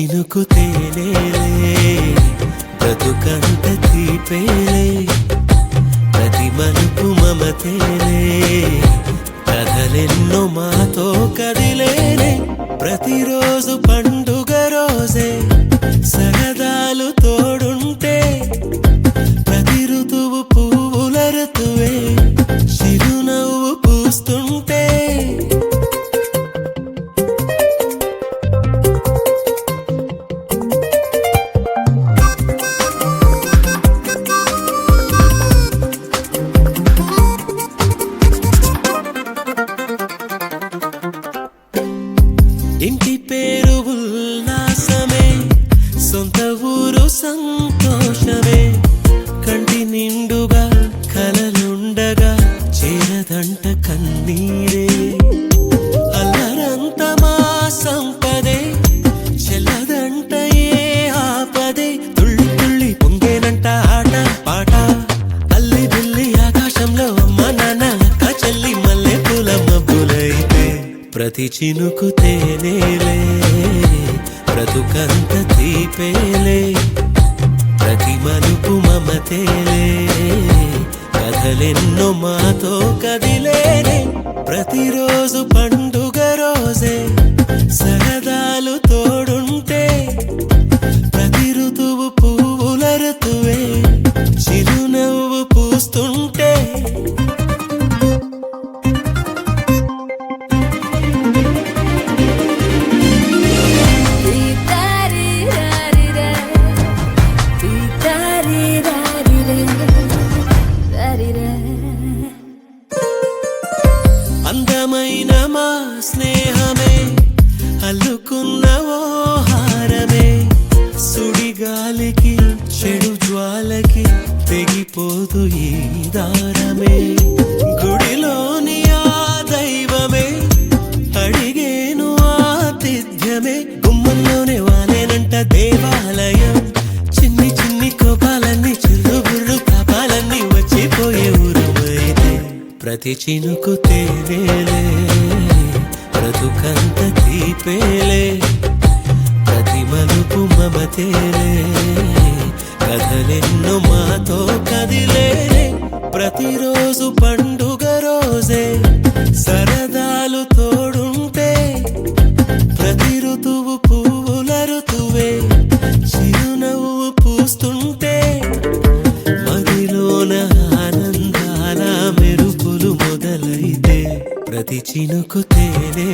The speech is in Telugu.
చినుకు తేలేలే బ్రతుకంత తీపేలే ప్రతి మలుపు మమతేలే కథలెన్నో మాతో కదిలేలే ప్రతిరోజు పండుగ రోజే సరదాలు తోడుంటే ప్రతి ఋతువు పువ్వుల ఋతువే చిరునవ్వు పూస్తుంటే ఇంటి పేరు ఉల్లాసమే సొంత ఊరు సంతోషమే కంటి నిండుగా కలలుండగా చేరదంట కన్నీరే అల్లరంత మా సంపదే చెల్లదంట ఏ ఆపదే తుళ్ళి తుళ్ళి పొంగేనంట ఆట పాట అల్లి బిల్లి ఆకాశంలో అమ్మ నాన్న అక్క చెల్లి మల్లె పూల మబ్బులైతే ప్రతి చినుకు తేలేలే బ్రతుకంత తీపేలే ప్రతి మలుపు మమతేలే కథలెన్నో మాతో కదిలేనే ప్రతిరోజు పండుగ రోజే సరదాలు తోడుంటే ప్రతి ఋతువు పువ్వుల ఋతువే చిరునవ్వు పూస్తుంటే అందమైన మా స్నేహమే అల్లుకున్న ఓ హారమే సుడిగాలికి చెడు జ్వాలకి తెగిపోదు ఈ దారమే గుడిలోని ఆ దైవమే అడిగేను ఆతిథ్యమే గుమ్మంలోనే వాలేనంట దేవాలయం చిన్ని చిన్ని కోపాలన్నీ చిరుబుర్రు పాపాలన్నీ వచ్చిపోయే ఊరుమైతే ప్రతి చినుకు తేలేలే బ్రతుకంత తీపేలే ప్రతి మలుపు మమతేలే కథలెన్నో మాతో కదిలేలే ప్రతిరోజు పండుగ రోజే సరదాలు తోడుంటే ప్రతి ఋతువు పువ్వుల ఋతువే చిరునవ్వు పూస్తుంటే మదిలోన ఆనందాల మెరుపులు మొదలైతే ప్రతి చినుకు తేలే